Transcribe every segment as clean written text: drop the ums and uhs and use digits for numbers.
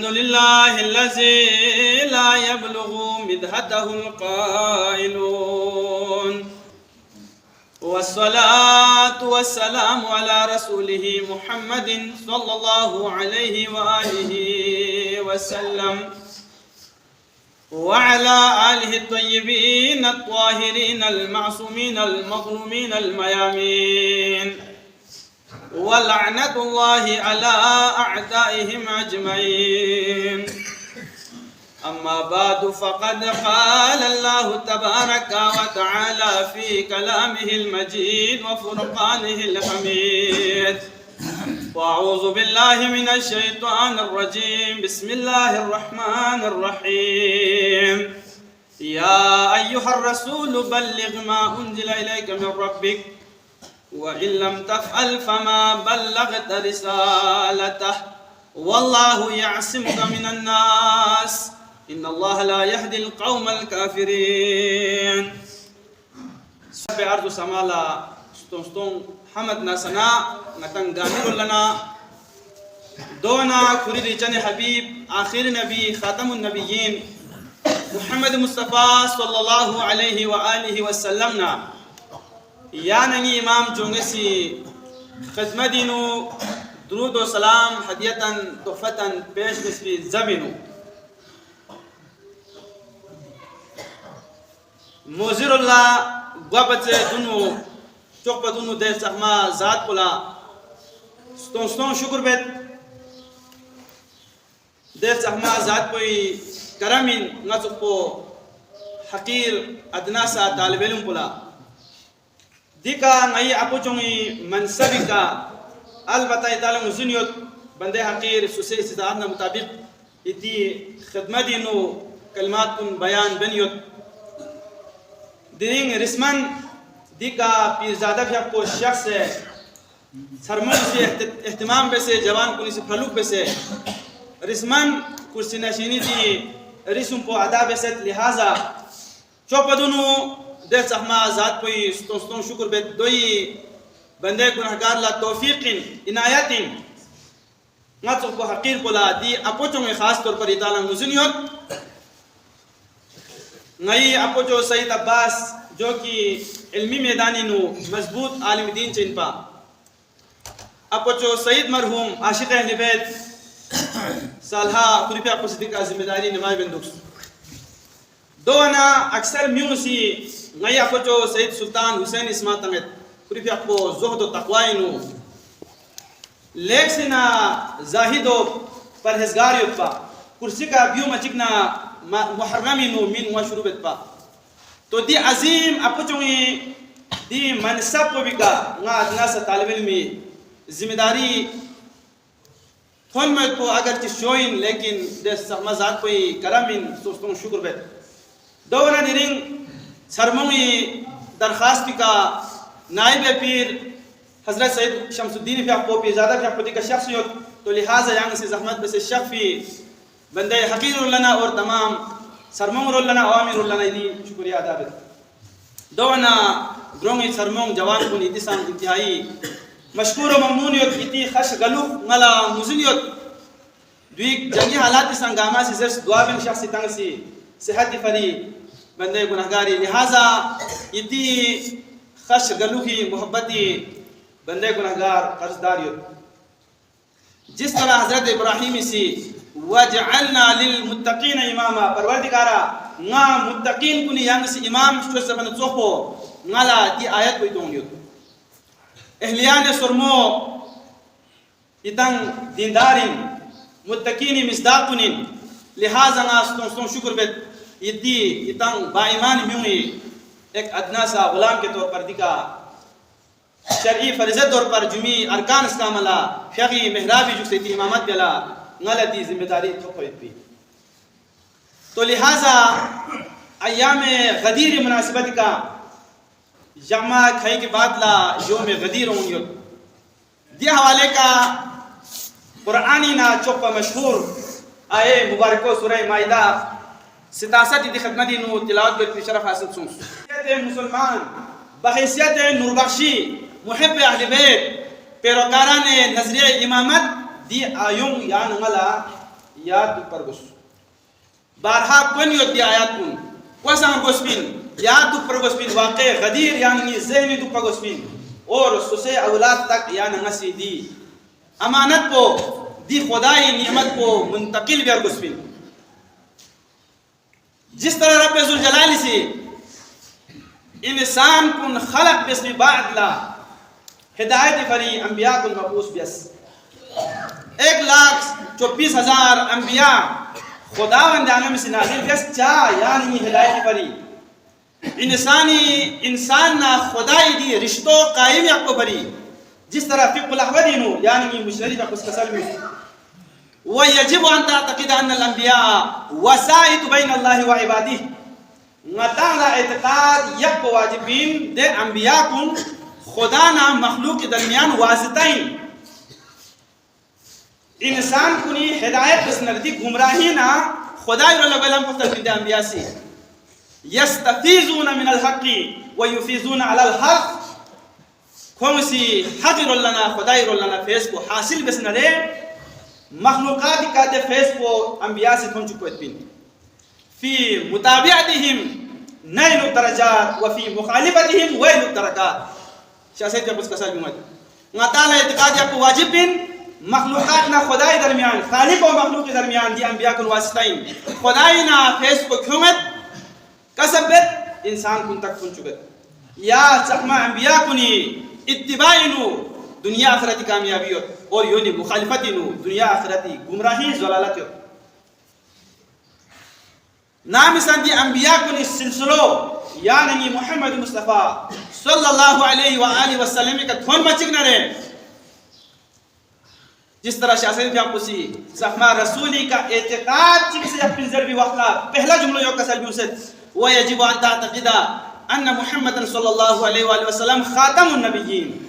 الحمد لله الذي لا يبلغ مدحته القائلون والصلاة والسلام على رسوله محمد صلى الله عليه وآله وسلم وعلى آله الطيبين الطاهرين المعصومين المظلومين الميامين ولعنة الله على أعدائهم أجمعين. أما بعد فقد قال الله تبارك وتعالى في كلامه المجيد وفرقانه الحميد. وأعوذ بالله من الشيطان الرجيم. بسم الله الرحمن الرحيم. يا أيها الرسول بلغ ما أنزل إليك من ربك وإن لم تفعل فما بلغت رسالته والله يعصمك من الناس إن الله لا يهدي القوم الكافرين. سبع أرض سمالا ستون حمد ناسنا نتن غامر لنا دونا خريد جن حبيب آخر نبي خاتم النبيين محمد مصطفى صلى الله عليه وآله وسلم یا ننگی امام جونگسی خدمتینو درود و سلام حدیتاً تحفتاً پیش بسری زبینو موزیر اللہ گوابت دونو چوک دونو دیر سخما ذات پلا ستون شکر بیت دیر سخما ذات پوی کرمین نچک پو حقیر ادنا سا طالب علم پلا دیکھا نئی اپو چونگی منصبی کا البتہ اتالا مزنیت بندے حقیر سوسے استطاعتنا مطابق اتی خدمتی نو کلمات کن بیان بنیت دینگ رسمن دیکھا پیرزادہ بھی اپو شخص ہے سرمن سے اہتمام بے سے جوان کنی سے پھلوک بے سے رسمن کرسی نشینی دی رسم پو عدا بے سے لہذا چوپدونو دیر سخما ذات کوئی ستون شکر بیت دوئی بندے گناہگار لا توفیقین عنایتین ناتو کو حقیر کو لا دی اپوچوں میں خاص طور پر اطالع مزنیت نئی اپوچو سید عباس جو کی علمی میدانی نو مضبوط عالم دین چین پا اپوچو سید مرحوم عاشق اہل بیت سالہا قریبی اپو صدیقہ ذمہ داری نمائی بندوکس دوانا اکثر میونسی نئی اپوچو سید سلطان حسین اسماعیل تمت قریبی اپو زہد و تقوائنو لیک سینا زاہد و پرہزگاریت پا کرسی کا بیو مچکنا محرمینو من مشروبت پا تو دی عظیم اپوچوی دی منصب کو بکا نا ادنا سا طالب علمی ذمہ داری تھون میں کو اگر چی شوئن لیکن دے سمازات کوئی کرامین سوستوں شکر بیت دونا دیرنگ سرمونی درخواست کا نائب پیر حضرت سید شمس الدین فی اپو پیرزادہ فی اپو دیکھا شخصیت تو لہذا یعنی سے زحمت بس شخفی بندے حقیر لنا اور تمام سرمون لنا عوامر لنا انہی شکریہ ادا بیت دونا گرونگی سرمون جوان کن اتسان انتہائی مشکور و ممنونیت اتی خش گلوخ نلا مزنیت دوی جنگی حالات سنگاما سی زرس دوابن شخصی تنگ سی صحت فری بندے گناہگاری لہذا اتی خش گلوخی محبتی بندے گناہگار قرضداریت جس طرح حضرت ابراہیمی سی وَجْعَلْنَا لِلْمُتَّقِينَ اماما پروردگارا نا متقین کنی یعنی سی امام شوئے سبن چوپو نالا دی آیت کوئی دونیت اہلیان سرمو اتن دیندارین متقینی مصداقنین لہذا نا ستون شکر بیت یہ اتن با ایمان میوئی ایک ادنا سا غلام کے طور پر دکھا شرعی فرضت طور پر جمعی ارکان اسلام اللہ فقی محرابی جو سیتی امامت بلا غلطی ذمہ داری تھوکویت بھی تو لہذا ایام غدیر مناسبت کا جمع کھائی کے بعد لا یوم غدیر ہونگیت دی حوالے کا قرآنی نا چوپا مشہور آئے مبارکو سورہ مائدہ ستاست دی خدمتی نو تلاوت بیت شرف حاصل سنس مسلمان بحیثیت نوربخشی محب اہل بیت پیروکاران نظریہ امامت دی آیوں یا نمالا yad tu pergos barha kun yod di ayat kun wasang gospin yad tu pergospin waqe ghadir yani zehni tu pergospin اور اس سے اولاد تک یا نسی دی امانت کو دی خدائی نعمت کو منتقل بھی ارگسپن جس طرح رب ذوالجلال سے انسان کن خلق بسم بعد لا ہدایت فری انبیاء کن مبعوث بیس 1,24,000 انبیاء خداوند عالم سے نازل بیس چاہ یعنی ہدایت فری انسان نا خدای دی رشتوں قائم یا کو بری جس طرح فقہ الاحوذی نو یعنی مشرعی کا قصہ سلمی ویجب ان تعتقد ان الانبیاء وسائط بین اللہ و عبادہ مطالع اعتقاد یک واجبین دے انبیاء کن خدا نا مخلوق کے درمیان واسطائیں انسان کنی ہدایت بس نردی گمراہی نا خدای رو لگلم پتر دے انبیاء سے يستفيزون من الحق ويفيزون على الحق كونسي حجر لنا خداير لنا فيسبو حاصل بس نرے مخلوقات کا دے فیسبو انبیاء سے پہنچ کو اتبین في متابعتهم نيل الدرجات وفي مخالفتهم ويل الدرجات شاہ سید جب اس کا سال بیمت نتالا اعتقاد یا کو واجب بین مخلوقات نا خدای درمیان خالق و مخلوق درمیان دی انبیاء کن واسطائیں خدای نا فیسبو کیومت کسبت انسان کن تک کن چکت یا چکمہ انبیاء کنی اتباعی نو دنیا آخرتی کامیابی اور یونی مخالفتی نو دنیا آخرتی گمراہی زلالت نام سندی انبیاء کنی سلسلو یعنی محمد مصطفیٰ صلی اللہ علیہ وآلہ وسلم کا تھون مچک نہ رہے جس طرح شاہ سید بھی آپ کسی زخمہ رسولی کا اعتقاد چک سے اپنی ضربی وقلا پہلا جملہ یوک کا سلبی اسے ويجب أن تعتقد أن محمد صلى الله عليه وآله وسلم خاتم النبيين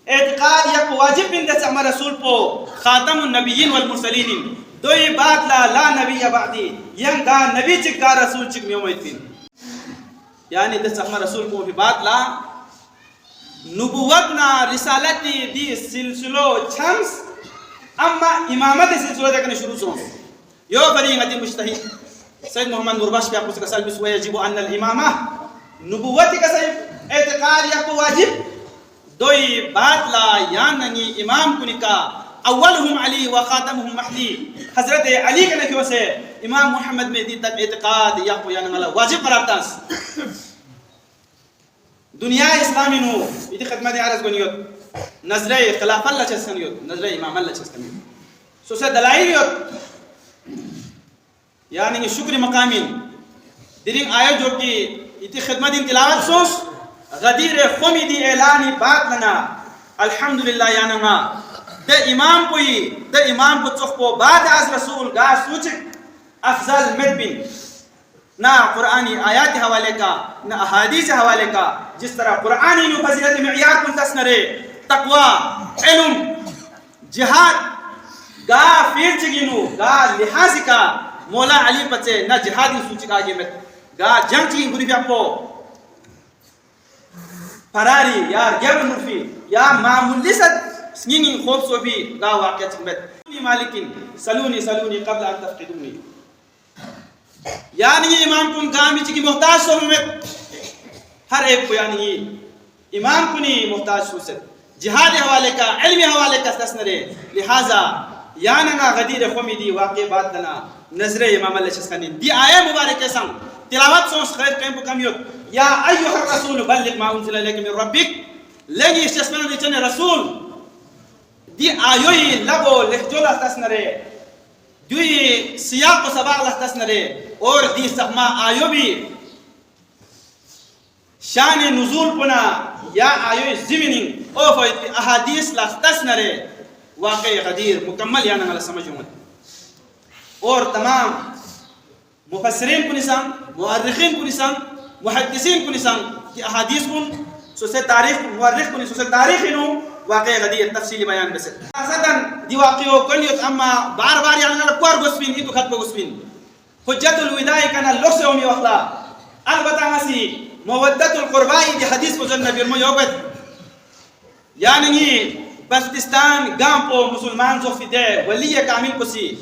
اعتقاد یک واجب بن دس عمر رسول پو خاتم النبيين والمرسلين دوئی بات لا نبی بعدی یم دا نبی چک دا رسول چک میومیتین یعنی دس عمر رسول پو بھی بات لا نبوتنا رسالتی دی سلسلو چھمس اما امامت سلسلو دیکھنے شروع سو یو فریغتی مجتہد سید محمد نوربخش پہ آپ کو سال بس ویجب ان الامامہ نبوت کا صحیح اعتقاد یا کو واجب دوئی بات لا یعنی امام کو نکا اولہم علی و خاتمہم مہدی حضرت علی کے نکیوں سے امام محمد مہدی تک اعتقاد یا کو یعنی واجب قرار تاس دنیا اسلامی نو یہ خدمت عرض گنیوت نظر خلاف اللہ چسکنیوت نظر امام اللہ چسکنیوت سو سے دلائلیوت یعنی شکر مقامین درین آیت جو کہ اتی خدمت ان تلاوت سوس غدیر خومی دی اعلانی بات لنا الحمدللہ یعنی ما دے امام کو چخ کو بعد از رسول گا سوچک افضل مدبین نہ قرآنی آیات حوالے کا نہ احادیث حوالے کا جس طرح قرآنی نو فضیلت معیار منتص نرے تقوی علم جہاد گا فیر چگینو گا لحاظ کا مولا علی پچے نہ جہادی سوچی کا آگے میں گا جنگ چکی گری بھی آپ کو فراری یا گیب مرفی یا معمولی ست سنگی خوب سو بھی گا واقعہ چکی میں سلونی مالکین سلونی قبل ان تفقدونی یعنی امام کن کام بھی چکی محتاج سو میں ہر ایک کو یعنی امام کنی محتاج سو سے جہاد حوالے کا علمی حوالے کا تسنرے لہذا یعنی غدیر خومی دی واقع بات دنا نظر امام اللہ شسکانی دی آیہ مبارک سنگ تلاوت سونس خیر قیم کو کمیوت یا ایوہ الرسول بلغ ما انزل الیک من ربک لگی اس چسمانہ دی چنے رسول دی آیوی لگو لحجو لحتس نرے دوی سیاق و سباق لحتس نرے اور دی سخما آیو بھی شان نزول پنا یا آیوی زمیننگ او فیدی احادیث لحتس نرے واقع غدیر مکمل یعنی اللہ سمجھوں اور تمام مفسرین کو نسان مؤرخین کو نسان محدثین کو نسان کہ احادیث کن سوسے تاریخ مؤرخ کن سوسے تاریخ انو واقع غدیر تفصیلی بیان بسے خاصتاً دی واقعو کلیت اما بار بار یعنی اللہ کوار گسپین ایتو خط پا گسپین حجت الودائی کنا لخص اومی وقلا البتہ مسی مودت القربائی دی حدیث کو ذن نبیر مویوبت یعنی بلتستان گام پو مسلمان زخفی دے ولی کامل کو سی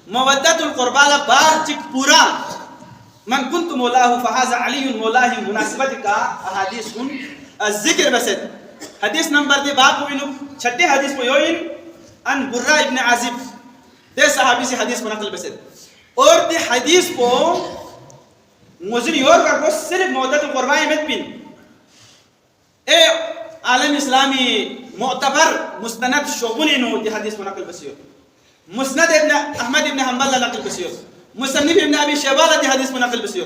مودت القربہ بار چک پورا من كنت مولاه فهذا علي مولاه مناسبت کا احادیث کن ذکر بسد حدیث نمبر دے باپ کو چھٹے حدیث کو یوین ان برا ابن عازب دے صحابی سے حدیث کو نقل بسد اور دے حدیث کو مزری اور کو صرف مودت القربہ مت بن اے عالم اسلامی معتبر مستند شغلی نو دے حدیث کو نقل بسیو مسند ابن احمد ابن حنبل نقل بسیو مصنف ابن ابي شيبه دي حديث منقل بسيو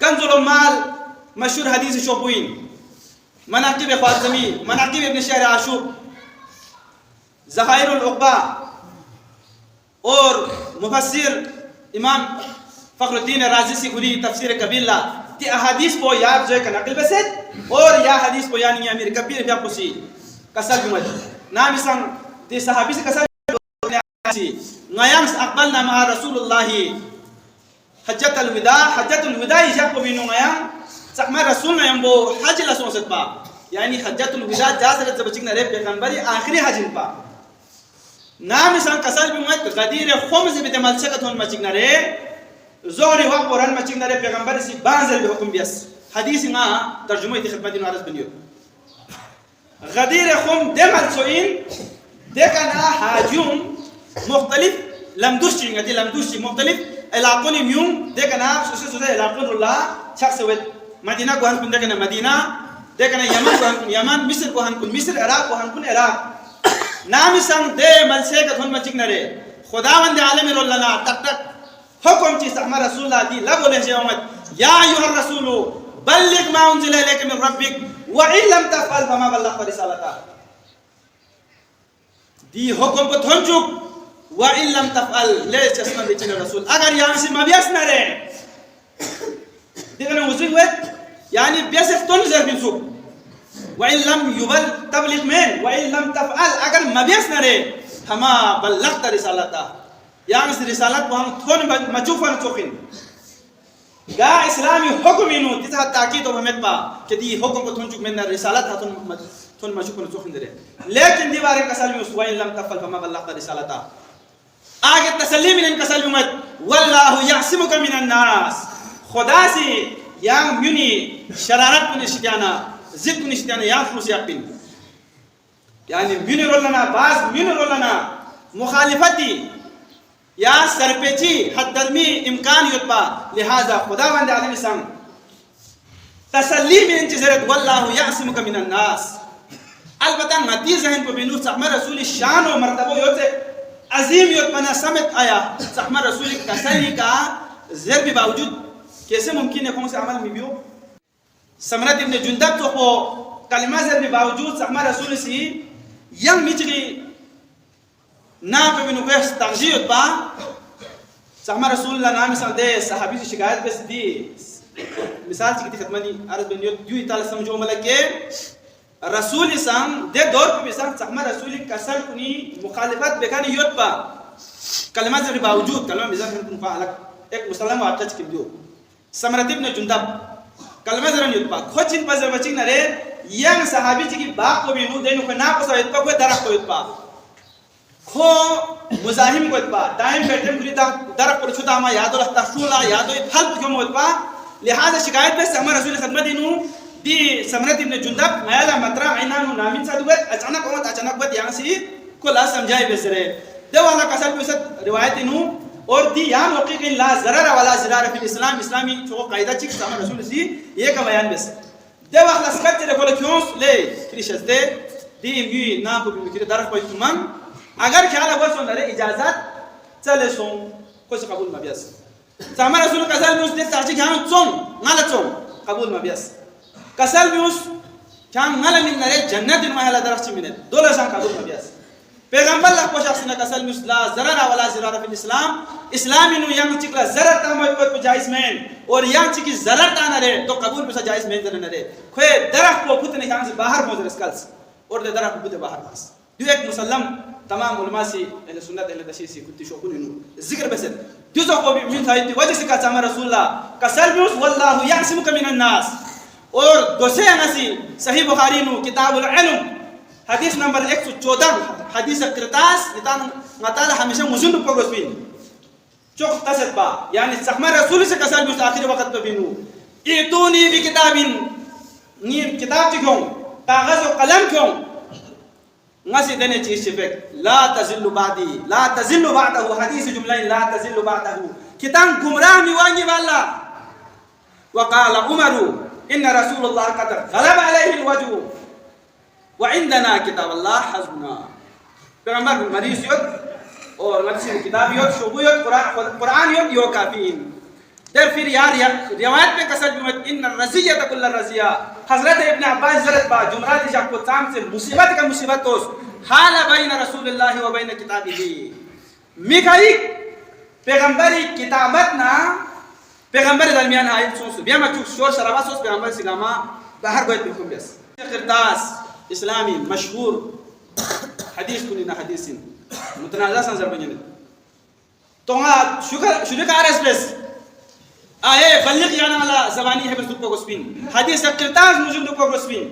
كنز العمال مشهور حديث شوبوين مناقب خوارزمي مناقب ابن شهر عاشور ذخائر العقبہ اور مفسر امام فخر الدین رازی سے گری تفسیر کبیرہ تی احادیث کو یاد جو ہے نقل بسد اور یا حدیث کو یعنی امیر کبیر بیا قسی کسل بمد نام اسم تی صحابی سے کسل نایام اقبلنا مع رسول اللہ حجت الوداع جب کو بینو نایام سکما رسول نایام بو حج لسون ست پا یعنی حجت الوداع جاز رت بچک نہ پیغمبر آخری حج پا نام اسان کسل بمت غدیر خمز بت ملشکت ہن مچک نہ رے زہر وقت قرآن مچک نہ رے پیغمبر سی بانزل بے حکم بیس حدیث نا ترجمہ تی خدمت عرض بنیو غدیر خم دمل سوین دیکھنا حاجیون مختلف لمدوشی نگتی لمدوشی مختلف علاقوں میون دیکھنا سوسے علاقوں اللہ شخص وید مدینہ کو ہن کن دیکھنا مدینہ دیکھنا یمن کو ہن کن یمن مصر کو ہن کن مصر عراق کو ہن کن عراق نام سنگ دے ملسے کا تھن مچک نرے خداوند عالم رولنا تک تک حکم چیز ہمارا رسول اللہ دی لب لہجے امت یا ایھا الرسول بلغ ما انزل الیک من ربک وان لم تفعل فما بلغت رسالتہ دی حکم کو تھن چک وَإِن لَمْ تَفْعَلْ لَيْ چسمن دیچن رسول اگر یہاں سے مبیس نہ رہے دیکھنے وزن وید یعنی بیسف تون زیر بن سوک وَإِن لَمْ يُبَلْ تبلیغ مین وَإِن لَمْ تَفْعَلْ اگر مبیس نہ رہے ہما بلغت رسالتا یہاں سے رسالت کو ہم تھون مچوفن چوکن گا اسلامی حکم انو تیسا تاکید و حمد پا کہ دی حکم کو تھون چک من رسالت تھون مچوفن چوکن درے لیکن دیوارے کسل میں اس وَإِن لَمْ تَفْعَلْ فَمَا بَلَّغْتَ رسالتا آگے تسلی من انکسل بمت واللہ یعصمک من الناس خدا سے یا میونی شرارت کو نشتیانا ضد کو نشتیانا یا فروس یقین یعنی میونی رولنا باز میونی رولنا مخالفتی یا سرپیچی حد درمی امکان یتبا لہذا خدا بند عالم سنگ تسلی من انچزرت واللہ یعصمک من الناس البتہ متی ذہن کو بینو سحمہ رسول شان و مرتبہ یوتے عظیم یوت پنا سمت آیا سحمہ رسول کسلی کا زر بھی باوجود کیسے ممکن ہے کون سے عمل میں بیو سمرت ابن جندب تو کو کلمہ زر بھی باوجود سحمہ رسول سی یم میچگی نا پہ بنو کوئے تغجیت پا سحمہ رسول اللہ نامی سال دے صحابی سے شکایت بس دی مثال چکتی ختمہ دی عرض بنیوت دیو اتالا سمجھو ملکے رسول سام دے دور پہ بسان سحمہ رسول کسل کنی مخالفت بکانی یوت پا کلمہ سے باوجود کلمہ بزن کن فعلق ایک مسلم وابتا چکم دیو سمرت ابن جندب کلمہ زرن یوت پا خود چن پزر بچنگ نرے ینگ صحابی چکی باق کو بھی نو دینو کہ نا پسا یوت پا کوئی درخ کو یوت پا کھو مزاہم کو یوت پا دائم بیٹھے مجھے درخ پر چھتا ہما یادو لختا شولا یادو حل پکیوں موت پا لہذا شکایت پہ سحمہ رسول خدمت دینو دی سمرت ابن جندب میالا مطرح عینانو نامین سادوگت اچانک بات یہاں سے کو لا سمجھائے بسرے دو والا قصر پہ اسد روایت انہوں اور دی یہاں موقع کہ لا ضرر ولا ضرار فی الاسلام اسلامی چھو قائدہ چک سامر رسول سی یہ کا بیان بس دو والا سکت تیرے کھولا کیونس لے کریشت دے دی امگی نام کو بکر درخ کوئی تمام اگر خیال ہے سن لے اجازت چلے سون کوئی سے قبول مبیس سامر رسول قصر میں اس دے تاچی کھانا چون نالا چون قبول مبیس کسل بھی اس کام نہ لمن نرے جنت ان محلہ درخت منت دولہ شان قبول مبیس پیغمبر اللہ کو شخص نے کسل بھی اس لا ضرر ولا ضرار فی الاسلام اسلامی نو ینگ چکلا ضرر تاموی کو جائز مین اور ینگ چکی ضرر تا نرے تو قبول بھی جائز مین ضرر نرے کوئی درخت کو پھتنے کھانے سے باہر موزر اسکلس اور دے درخت کو پھتے باہر پاس دیو ایک مسلم تمام علماء سی اہل سنت اہل تشیع سی کتی شوکن انہوں ذکر بسد دیو سو کو بھی من تھا وجہ سے کہا سامر رسول اللہ کسل بھی اس واللہ یعصمک من الناس اور دوسرے انسی صحیح بخاری نو کتاب العلم حدیث نمبر 114 حدیث کرتاس نتان مطالع ہمیشہ مجھن پروس بین چوک قصد با یعنی سخما رسول سے کسل بھی آخر وقت پہ بینو ایتونی بی کتابین نیم کتاب چکھوں کاغذ و قلم کیوں نسی دینے چیز چپک لا تزل بعدی لا تزل بعدہو حدیث جملہ لا تزل بعدہو کتاب گمراہ میوانگی والا وقال عمر ان رسول اللہ قد غلب علیہ الوجو وعندنا کتاب اللہ حسبنا پیغمبر مریض یود اور مدرسے کتاب یود شعبو یود قرآن یود یو کافین در پھر یار روایت پہ کسر جمعت ان الرزیت کل الرزیہ حضرت ابن عباس زرد با جمعات جاک کو تام سے مصیبت کا مصیبت توس حال بین رسول اللہ و بین کتابی دی میکائی پیغمبری کتابت نا پیغمبر درمیان آئیت سوس بیاما چوک شور شرابا سوس پیغمبر سلاما بہر گویت بکم بیس قرطاس اسلامی مشہور حدیث کنی نا حدیثین متنازع سنظر بنینے تو ہاں شکر آرس بیس آئے بلغ یانا والا زبانی ہے بس دکو گسپین حدیث قرطاس مجھن دکو گسپین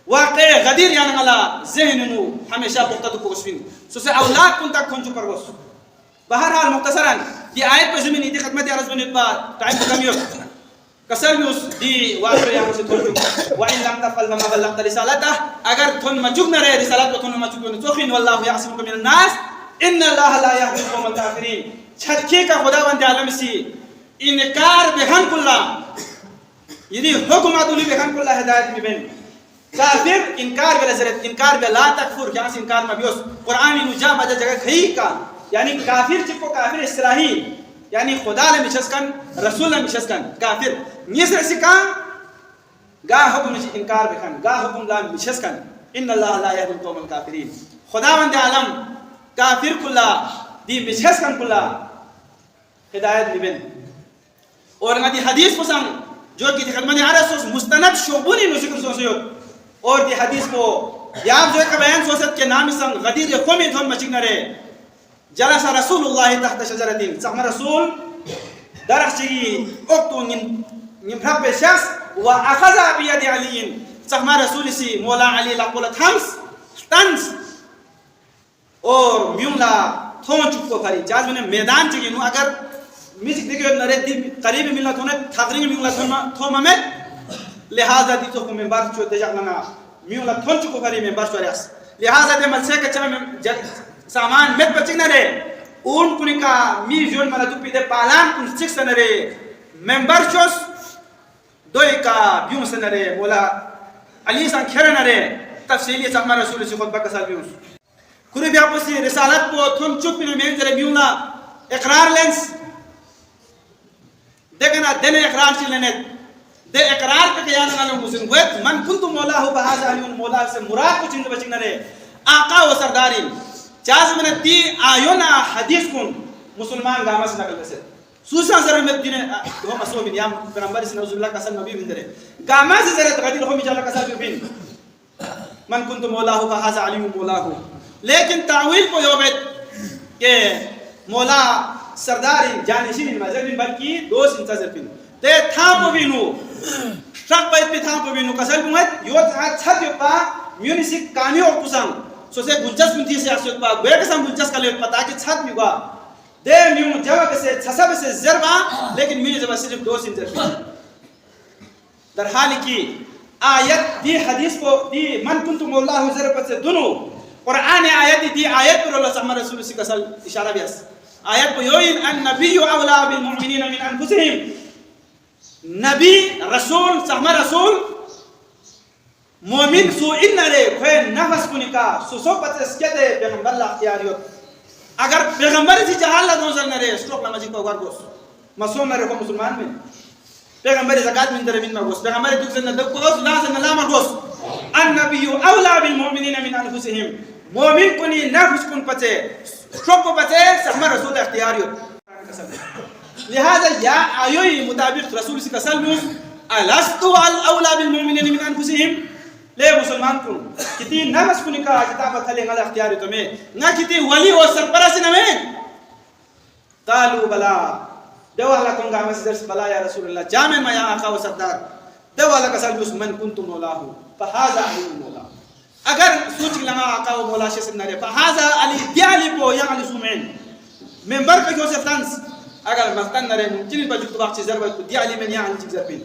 واقع غدیر یانا والا ذہننو ہمیشہ پختہ دکو گسپین سو سے اولاد کن تک کھنچو پر گس بہرحال مختصراً یہ آیت پر زمین دی خدمت عرض بنیت با ٹائم کو کمی ہو کسر بھی اس دی واقع یہاں سے تھوڑ چکا وَإِن لَمْ تَفْعَلْ فَمَا بَلَّغْتَ رِسَالَتَهُ اگر تھن مچوک نہ رہے رسالت کو تھن مچوک نہ توخین واللہ یعصمک من الناس ان اللہ لا یهدی القوم الکافرین چھٹکی کا خداوند عالم سی انکار بہن کلا یعنی حکمات علی بہن کلا ہدایت میں بین کافر انکار بلا زرت انکار بلا تکفر کیا سے انکار میں بیوس قرآن نو جا بجا جگہ کھئی کا یعنی کافر چکو کافر اصطلاحی یعنی خدا نے مشسکن رسول نے مشسکن کافر نیسر سکا گا حکم انکار بکن گا حکم لا مشسکن ان اللہ لا یهدی القوم الکافرین خداوند عالم کافر کلا دی مشسکن کلا ہدایت لبن اور ندی حدیث پسند جو کہ خدمت عرص مستند شعبونی نو ذکر سوسیو اور دی حدیث کو یاب جو کا بیان سوسد کے نام سنگ غدیر قومی تھم مچک نرے جلس رسول اللہ تحت شجرتین سحما رسول درخشی اکتو نمرب شخص و اخذ بید علیین سحما رسول سی مولا علی لقولت ہمس تنس اور میولا تھون چکو پھری جاز میں میدان چکی نو اگر میچک دیکھو نرے دی قریب ملنا تھونے تھاقرین میولا تھوما میں لہذا دی تو میں بات چو تجاق لنا میولا تھون چکو پھری میں بات چو ریاس لہذا دی ملسے کچھا میں سامان مت بچک نہ رہے اون کنی کا می جون ملا دو پیدے پالان کن سکس نہ رہے ممبر چوس دوئی کا بیون سے نہ رہے مولا علی سان کھر نہ رہے تفصیلی سامان رسول سے خطبہ کسال بیون کری بھی آپ اسی رسالت کو تھن چک پینے میں جرے بیونا اقرار لینس دیکھنا دینے اقرار چی لینے دے اقرار پہ کیانا نالوں مسلم گویت من کنتو مولا ہو بہاز علیون مولا سے مراد کو چند بچک نہ رہے آقا و سرداری چاز من تی آیونا حدیث کن مسلمان گاما سے نقل بسے سوسان سر میں دینے ہم اسو بین یا پیغمبر سے نوز اللہ کا سل نبی بندرے گاما سے زرت غدیر ہم اجالہ کا سل بین من کنتو مولا ہو فحاز علیم مولا ہو لیکن تعویل کو یوبت کہ مولا سرداری جانشین مذہب بین بلکی دوست انتظر بین تے تھام کو بینو شک بیت پی تھام کو بینو کسل بینویت یو چھت یوپا میونیسی کامی اور کسان سو سے گلچس منتی سے اکسیت پا گویا کسان گلچس کا لیت پا تاکہ چھت بھی گوا دے میون جوہ کسے چھسا بسے زربا لیکن میون جوہ صرف دو سن زربا در حالی کی آیت دی حدیث کو دی من کنتم اللہ زربت سے دنو قرآن آیت دی آیت پر اللہ صلی رسول سے کسل اشارہ بیس آیت کو یوین ان نبی اولا بالمؤمنین من انفسهم نبی رسول صحمہ رسول مومن سو ان نرے کھوئے نفس کو نکا سو سو پتس کیا دے پیغمبر اللہ اختیاریت اگر پیغمبر سی جہال اللہ دونزل نرے سٹروک نمجی کو اگر گوس مسوم نرے کو مسلمان میں پیغمبر زکاة من درمین میں گوس پیغمبر دکزن ندب گوس لازم نلام گوس النبی اولا بالمؤمنین من انفسهم مومن کنی نفس کن پتے سٹروک کو پتے سحمہ رسول اختیاریت لہذا یا آیوی مطابق رسول سی کسل میں الستو الاولا بالمؤمنین من انفسهم لے مسلمان کن کتی نفس کنی کا کتابت حلی غل اختیاری تمہیں نہ کتی ولی و سرپرسی نمیں قالو بلا دو اللہ کنگا ہمیں سے درس بلا یا رسول اللہ جامع میں یا آقا و سردار دو اللہ کسال جس من کنتم مولا ہو فہازا علی مولا اگر سوچ لما آقا و مولا شسن نرے فہازا علی دیالی پو یا علی سومین ممبر کا جو سے فرانس اگر مختن نرے ممکن بجو وقت ضرورت کو دی علی من یا علی ضربین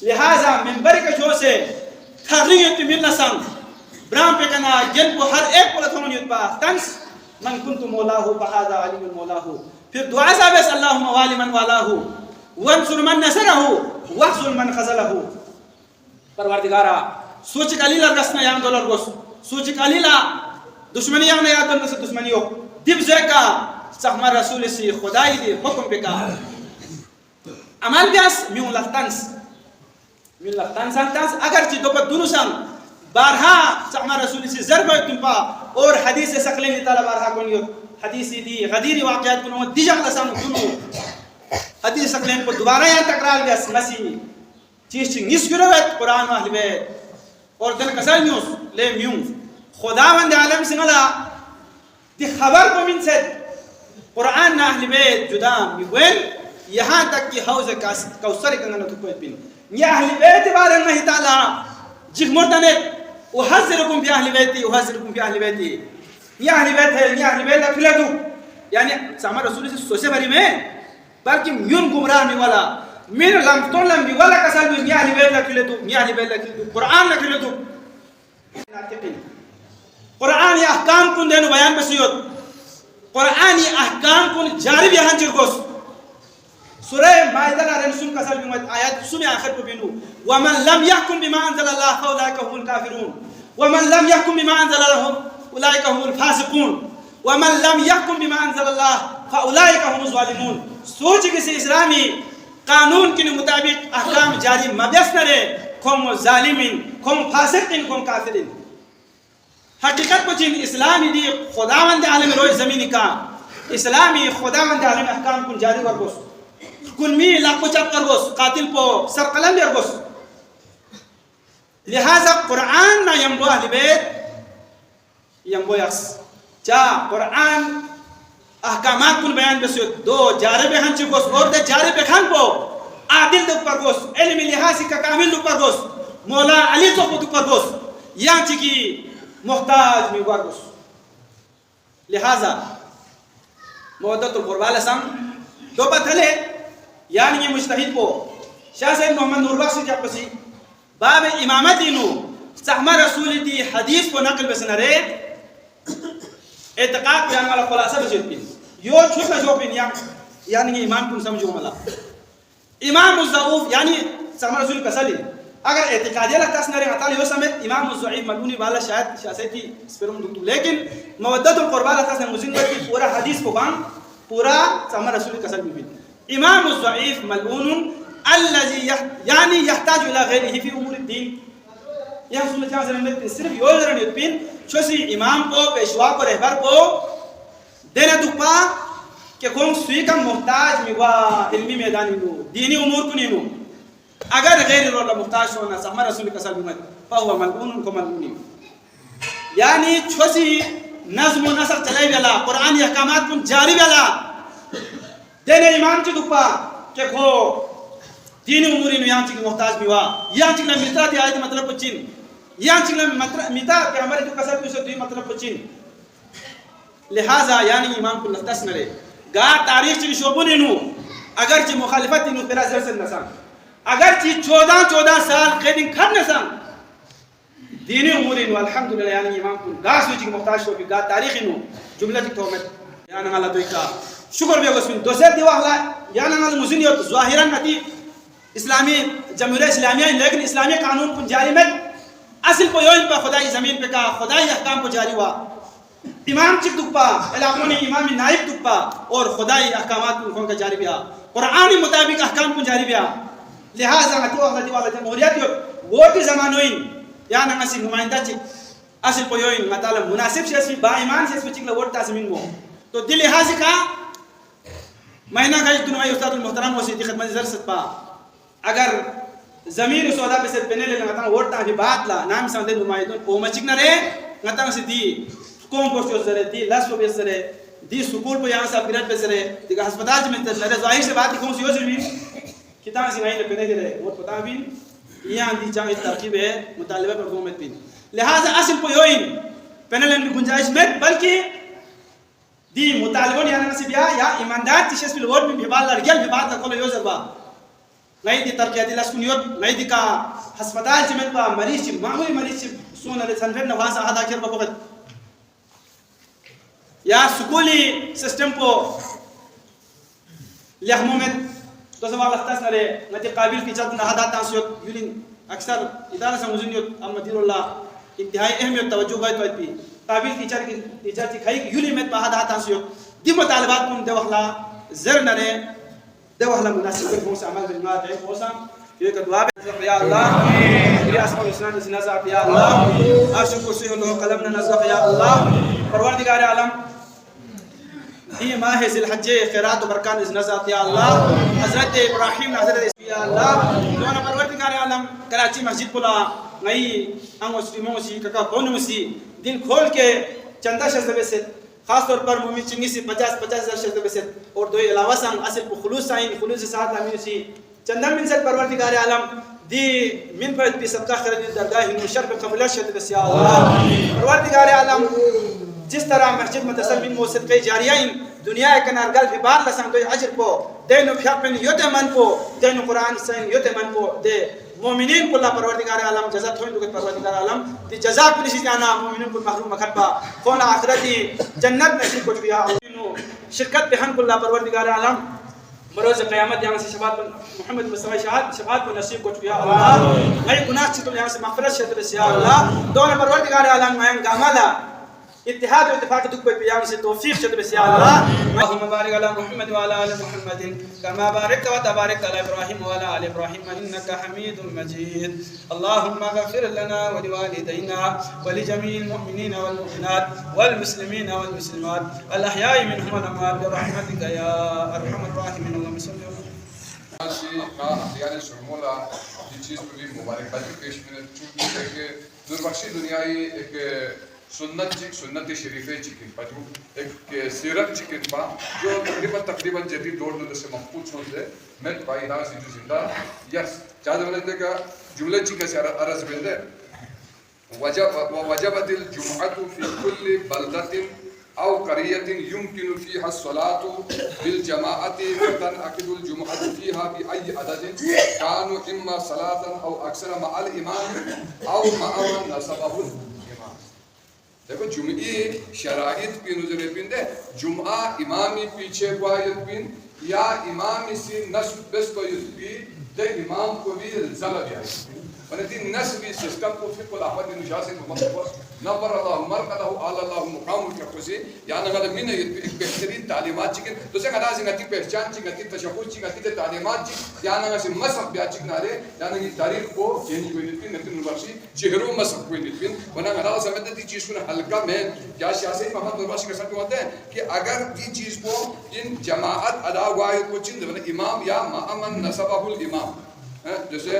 لہذا منبر کے جو سے تھریت ملنا سان برام پہ کنا جن کو ہر ایک کو لتھون یت با تنس من کنت مولاه فهذا علی مولاه پھر دعا صاحب اس اللهم والی من والاه وانصر من نصره واخذل من خذله پروردگارا سوچ قلیلا رسنا یام دولار گوس سوچ قلیلا دشمنی یام یا دن سے دشمنیو دب زکا سحما رسول سی خدای دی حکم پہ کا عمل بیاس میون لفتنس تنس اگر چی دوپت دونسان بارہا سحما رسول سی ضرب تم پا اور حدیث سقلین تعالی بارہا کنیو حدیثی دی غدیری واقعات کنو دی جغل سام کنو حدیث سقلین کو دوبارہ یا تقرار بیاس مسیح چیز چی نس گروت قرآن و اہل بیت اور دل کسل نیوز لے میون خداوند عالم سنگلا دی خبر کو من سے قرآن نا اہل بیت جدا میگوین یہاں تک کہ حوض کوثر کنگنا تو کوئی پین یا اہل بیت بارے اللہ تعالی جگ مرتنت احذرکم فی اہل بیتی یا اہل بیت ہے یا اہل بیت اکلتو یعنی سامر رسول سے سوچے بھری میں بلکہ میون گمراہ میں والا من لمفتون لم بولا کسل بھی یا اہل بیت اکلتو قرآن اکلتو قرآن یا احکام کن دینو بیان بسیوت قرآن یا احکام کن جاری بھی ہنچر گوس سورہ مائدہ لارن سن کسل بھی آیات سن آخر کو بینو ومن لم يحكم بما انزل الله فاولئك هم الكافرون ومن لم يحكم بما انزل الله اولئك هم الفاسقون ومن لم يحكم بما انزل الله فاولئك هم الظالمون سوچ کسی اسلامی قانون کے مطابق احکام جاری مبیس نہ رہے کم ظالمین کم فاسقین کم کافرین حقیقت کو چین اسلامی دی خداوند عالم روی زمینی کا اسلامی خداوند عالم احکام کن جاری ورگوس کن می لاکھو چپ کرگوس قاتل پو سر قلم بیرگوس لہذا قرآن نا یمبو اہل بیت یمبو یخس چا قرآن احکامات کن بیان بسیت دو جارے بے ہنچی گوس اور دے جارے بے خان پو عادل دو پر گوس علم لحاظی کا کامل دو پر گوس مولا علی تو دو پر گوس یا چکی محتاج میں گوس لہذا مودت القربہ لسام دو پتھلے یعنی یہ مجتہد پو شاہ سید محمد نور بخش جب پسی باب امامت انو سحمہ رسول دی حدیث کو نقل بسنہ رے اعتقاد بیان والا خلاصہ بسید پین یو چھوٹا جو پین یعنی یہ امام کن سمجھو ملا امام الضعوف یعنی سحمہ رسول کسلی اگر اعتقادی لگتا اس نرے غطالی ہو سمیت امام الضعیف ملونی بالا شاید شاہ سید کی سپرم دکتو لیکن مودت القربہ لگتا اس نے مزین بکی پورا حدیث کو بان پورا سحمہ رسول کسل بین امام الضعیف ملعون الذي يعني يحتاج الى غيره في امور الدين یہ سنت جہاں سے صرف یہ ذرا نہیں چھوسی امام کو پیشوا کو رہبر کو دینا دپا کہ کون سوی کا محتاج میوا علمی میدان نو دینی امور کو نینو اگر غیر رول محتاج ہونا سحمہ رسول کا سلام فهو ملعون کو ملعون یعنی چھوسی نظم و نسق چلائی بیلا قرآن احکامات کو جاری بیلا دینے امام چی دپا کہ کھو دینی اموری نو یہاں چکل محتاج بیوا یہاں چکل مطرح دی آیت مطلب پچین یہاں چکل مطرح کہ ہمارے جو قصد بھی دوی مطلب پچین لہذا یعنی امام کو لفتس نرے گا تاریخ چی شعبونی نو اگر چی مخالفت نو تیرا زر سے نسان اگر چی 14 سال قیدنگ کھر نسان دینی اموری نو الحمدللہ یعنی امام کو گا سوی چی محتاج شعبی گا تاریخ نو جملہ چی تومت یعنی اللہ دوی کا شکر بھی اگسمین دوسرے دیوہ اللہ یعنی اللہ مزینیت ظاہران نتی اسلامی جمہوریہ اسلامیہ لیکن اسلامی قانون کو جاری میں اصل کو یوں پہ خدای زمین پہ کہا خدای احکام کو جاری ہوا امام چک دکپا علاقوں نے امام نائب دکپا اور خدای احکامات کو کا جاری بیا قرآن مطابق احکام کو جاری بیا لہذا ہتو اللہ دیوہ اللہ جمہوریت ووٹ زمانوین یعنی اسی نمائندہ چک اصل کو یوں مطالب مناسب سے اسمی با ایمان سے اسمی چکل ووٹ تازمین مو تو دل لحاظ کا مہینہ کا ایک دنوائی استاد المحترم وسیدی خدمت زرست پا اگر زمین سودا پہ سے پنے لے نگتا ووٹ بھی بات لا نام سمدے نمائدون او مچک نہ رہے نگتا سے دی کون پوسٹو سرے دی لس پہ سرے دی سکول پہ یہاں سے اپگریڈ پہ سرے دی ہسپتال میں سرے ظاہر سے بات کون سی ہو سرے کتاب سے نہیں پنے دے رہے ووٹ پتا بھی یہاں دی چاہیے ترکیب ہے مطالبہ پر حکومت بھی لہذا اصل پہ یوین پنے لینے کی گنجائش میں بلکہ دي مطالبون يعني نسي بيا يا إيماندار تشيس في الورد من بيبال الرجال بيبال تقول يوزر با غاي دي تركيا دي لاسكون يود غاي دي كا هسپتال جمن با مریض ما هو مریض سونا لسنفر نواز هذا كير بقول يا سكولي سيستم بو لحمومت تو سوال اختاس نري نتي قابل في جاتنا هذا تانسيوت يولين اكثر اداره سموزن يوت ام دير الله انتهائی اہمیت توجہ غايت وایت بي قابل تیچر کی کھائی یولی مت بہاد ہاتھ سیو دی مطالبات من دوخلا زر نرے دوخلا مناسب کو سے عمل بالمات ہے وہ سام یہ کہ دعا یا اللہ یا اسماء الحسنى نزع یا اللہ عرش کرسی اللہ قلمنا نزع یا اللہ پروردگار عالم یہ ماہ ذی الحجہ خیرات و برکات نزع یا اللہ حضرت ابراہیم حضرت یا اللہ دونوں پروردگار عالم کراچی مسجد پلا نئی انگوسی موسی کا بونوسی دن کھول کے چندہ شزدہ سے خاص طور پر مومن چنگی سے 50,000 شزدہ سے اور دو علاوہ سنگ اصل کو خلوص سائن خلوص ساتھ لامی سی چندہ من سے پروردگار عالم دی من فرد پی صدقہ خرد درگاہ ہنو شرف قبلہ شدہ سے اللہ پروردگار عالم جس طرح مسجد متصل من موسد کئی جاریہ ان دنیا کنار گل فی بار لسنگ دوی عجر پو دینو فیاقن یوت من پو دینو قرآن سائن یوت من پو دے مومنین کو اللہ پروردگار عالم جزا تھوئن دوگت پروردگار عالم دی جزا کو نشید آنا مومنین کو محروم مکھربا کون آخرتی جنت نصیب کو چویا شرکت پہ ہم کو اللہ پروردگار عالم بروز قیامت یہاں سے شفاعت محمد مصطفی شفاعت کو نصیب کو چویا اللہ نئی گناہ چھتو یہاں سے مغفرت شدر سے اللہ دون پروردگار عالم مہم گامالا اتحاد و اتفاق دکھ پر پیام سے توفیق شد بس یا اللہ اللہم بارک علی محمد وعلی آل محمد کما بارکت و تبارکت علی ابراہیم وعلی آل ابراہیم انکا حمید مجید اللہم اغفر لنا ولوالدینا ولجمیع المؤمنین والمؤمنات والمسلمین والمسلمات الاحیاء منهم والاموات برحمتک یا ارحم الراحمین اللہم صلی اللہ احیان شرمولا یہ چیز پر بھی مبارکبادی پیش منت چونکہ ایک نوربخشی دنیای ایک سنت شریف چکن پا جو ایک سیرت چکن پا جو تقریباً جدید دور دل سے محفوظ ہوتے مت پائی نا سی جو زندہ یس چاہتے بلتے کا جملہ چکن سے عرض بلدے وَوَجَبَتِ الْجُمْعَةُ فِي كُلِّ بَلْدَةٍ أو قرية يمكن فيها الصلاة بالجماعة فتنعقد الجمعة فيها بأي عدد كانوا إما صلاة أو أكثر مع الإمام أو مع من نصبه الإمام. دیکھو جمعی شرائط پہ نظر پین دے جمعہ امامی پیچھے باید پین یا امامی سی نصب بس باید پین دے امام کو بھی زلہ بیائی پین ونتی نصبی سسٹم کو فقہ الاحمد نشاسی ممتفر نبر اللہ مرقدہ آل اللہ مقام کے خوشی یعنی اگر من ایک بہترین تعلیمات چکن تو سے کہا سنگتی پہچان چکتی تشخص چکتی تعلیمات چکن یعنی اگر سے مذہب بیا چکنارے یعنی تاریخ کو چینج کوئی نتپین نتپین نربخشی چہروں مذہب کوئی نتپین ونہ اگر سمجھتے تھی چیز کو حلقہ میں کیا سیاسی محمد نربخشی کا ساتھ ہوتا ہے کہ اگر یہ چیز کو ان جماعت ادا واحد کو چند امام یا مأمن نصبہ الامام جیسے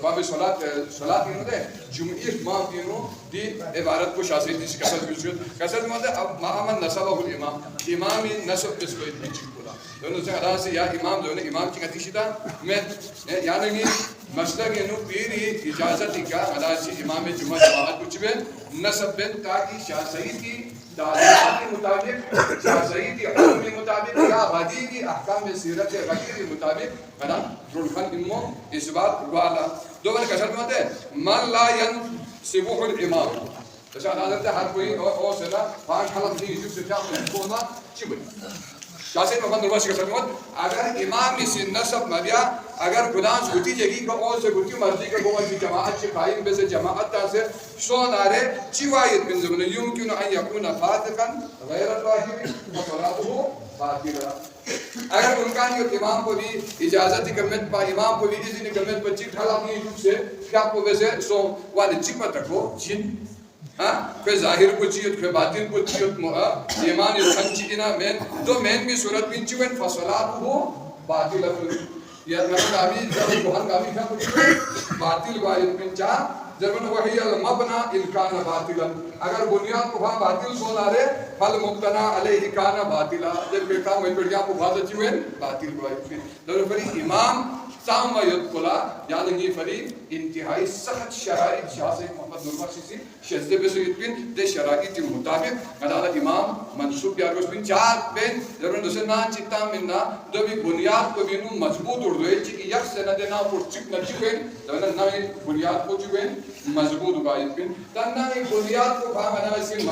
باب صلاة میں ہوتے ہیں جمعی امام دینوں دی عبارت کو شاہسی دیسی کسر بیوزید کسر میں ہوتے ہیں اب مأمن نصبہ الامام امامی نصب اس کو اتنی چیز بولا دونوں سے ادا سے یا امام دونوں امام کی کتیشی تھا میں یعنی مسئلہ کے نو پیری اجازت کا ادا سے امام جمعہ جماعت کچھ بین نصب بین تاکہ شاہسی کی تعلیمات مطابق شاہزائی کی حکم مطابق یا غدی کی احکام سیرت غدی کے مطابق ہے رلخن امو اس بات والا دو بار کشرت میں ہے من لا ينصبه الامام جیسے حضرت ہر کوئی او سے نا پانچ حلق نہیں جو سے کیا ہونا چبل شاہزائی محمد نربخشی کا سرمت اگر امام سے نصب مبیا اگر خدان سوتی جگی کا او سے گتی مرضی کا گوہ کی جماعت سے قائم بے سے جماعت تا سے سون آرے چیوائیت من زمن یمکن ان یکون فاتقا غیر الراہم وصلاته باطلا اگر امکان یہ امام کو بھی اجازت کرمت پا امام کو بھی اذن کرمت پا چیٹ حلق نہیں جو سے کیا کو بے سے سو والے چپت رکھو جن کوئی ظاہر کو چیت کوئی باطن کو چیت ایمان یہ کھنچینا مین دو مین بھی صورت بین چوین فصلات ہو باطل یا نبی آبی جب بہن آبی کھا کچھ باطل باید بین چاہ جب وحی المبنا الکان باطلا اگر بنیاد کو بھا باطل سونا رہے فل مبتنا علیہ کان باطلا جب کوئی کام ہوئی پڑھیا کو بھا چوین باطل باید بین دونوں پری امام ثم يدخل يعني فري انتهائی سخت شرائط شاہ سے محمد نور بخش سی شذ بس یتبین دے شرائط مطابق مدار امام منصوب بیار گوش بین چار بین ضرورت دوسرے نا چیتا مننا دو بھی بنیاد کو بینو مضبوط اردو ہے چکی یک سے نہ دینا پر چک نہ چکیں ضرورت نا بنیاد کو چکیں مضبوط ہوگا یتبین تنہا بنیاد کو کہا منا اسی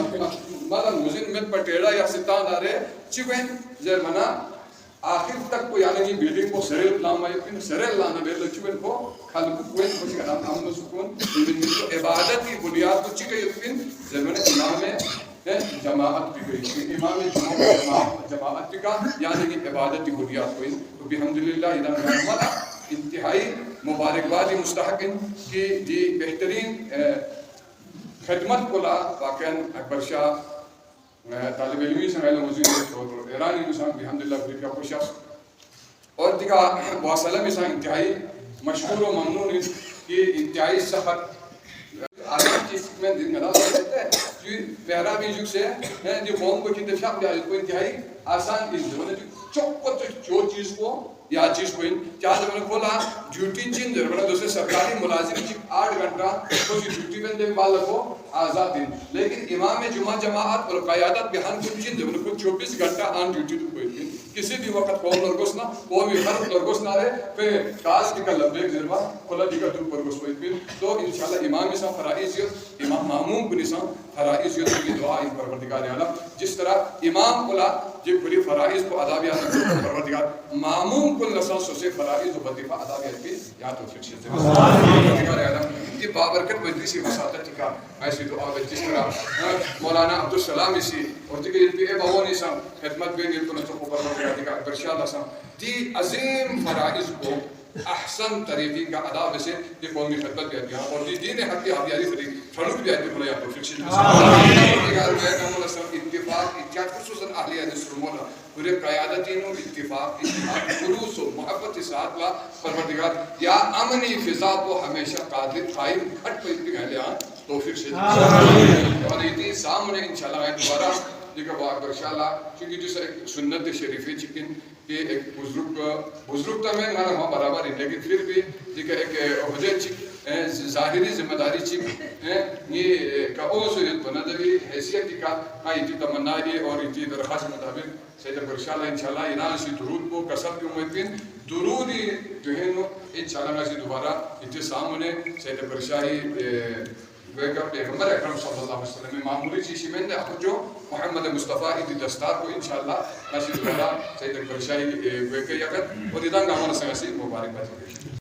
مدار مزین میں پٹیڑا یا ستان دارے چکیں ضرورت آخر تک کو یعنی بلڈنگ کو سریل لاما یقین سریل لانا بیل چوبن کو خلق کوئی خوشی کا نام امن و سکون لیکن تو عبادت کی بنیاد کو چکے یقین زمانے امام جماعت بھی گئی امام جماعت کا یعنی کہ عبادت کی بنیاد کو تو بحمدللہ اذا ہمارا انتہائی مبارکباد مستحق کی دی بہترین خدمت کو لا واقعا اکبر شاہ طالب علمی سنگھائل موجود اور ایرانی نسان بحمدللہ بریک کا پوشاس اور دیکھا واصلہ میں سان انتہائی مشہور و ممنون کی انتہائی سخت آسان چیز میں دن گدا سکتے ہیں جو پہرا بھی جگ سے جو قوم کو کی دفعہ بھی کو انتہائی آسان چیز ہے چوک جو چیز کو یا چیز کو چاہتے میں نے کھولا ڈیوٹی چین در بنا دوسرے سرکاری ملازم چیز 8 گھنٹہ کچھ ڈیوٹی بندے بالک کو آزاد دیں لیکن امام جمعہ جماعت اور قیادت بہان کو چین در بنا کچھ 24 گھنٹہ آن ڈیوٹی تو کوئی دیں کسی بھی وقت قوم لرگوس نہ قومی خرد لرگوس نہ رہے پھر کاز کی کا لبیک ذربا کھولا دی کا دور پرگوس کوئی دیں تو انشاءاللہ امام اساں فرائضیت امام معموم کو نساں فرائضیت کی دعا ان پروردگار عالم جس طرح امام کھولا جب بری فرائض کو ادا بھی آتا پروردگار معموم کل نسل سوسے فرائض و وظیفہ ادا بھی آتی یا تو پھر شیطے پروردگار عالم یہ بابرکت مجلسی وساطت کا ایسی دعا ہے جس طرح مولانا عبدالسلام اسی اور دیکھیں یہ بھی باونی سا خدمت بین یہ تو نتو پروردگار دیکھا برشاء سا دی عظیم فرائض کو احسن طریقے کا ادا بسے یہ قومی خدمت بھی آتی ہے اور دی دین حق کی آبیاری فری فرق بھی آتی ہے تو پھر شیطے اتفاق اتحاد خصوصاً اہلیہ نسرمونا پورے قیادتین و اتفاق خلوص و محبت ساتھ لا پروردگار یا امنی فضا کو ہمیشہ قادر قائم کھٹ پہ اتنی گھلے آن توفیق سے اور اتنی سامنے انشاءاللہ ہے دوبارہ دیکھا وہ اکبر شاءاللہ چونکہ جیسا ایک سنت شریفی چکن کہ ایک بزرگ تا میں مانا وہاں برابر ہے لیکن پھر بھی دیکھا ایک عہدے چک ظاہری ذمہ داری چک یہ کعو سورت بنا دوی حیثیت کا اتی تمنا ہے اور اتی درخواست مطابق سید اکبر شاءاللہ انشاءاللہ انہاں اسی درود کو کسب کی امید بین درودی جو ہے انشاءاللہ اسی دوبارہ اتی سامنے سید اکبر شاہی پیغمبر اکرم صلی اللہ علیہ وسلم معمولی چیزی میں نے اپنے جو محمد مصطفیٰ کی دستار کو انشاءاللہ نشید دوبارہ سید اکبر شاہی ویکے یقت اور ادھان گا ہمارا سنگسی مبارک بات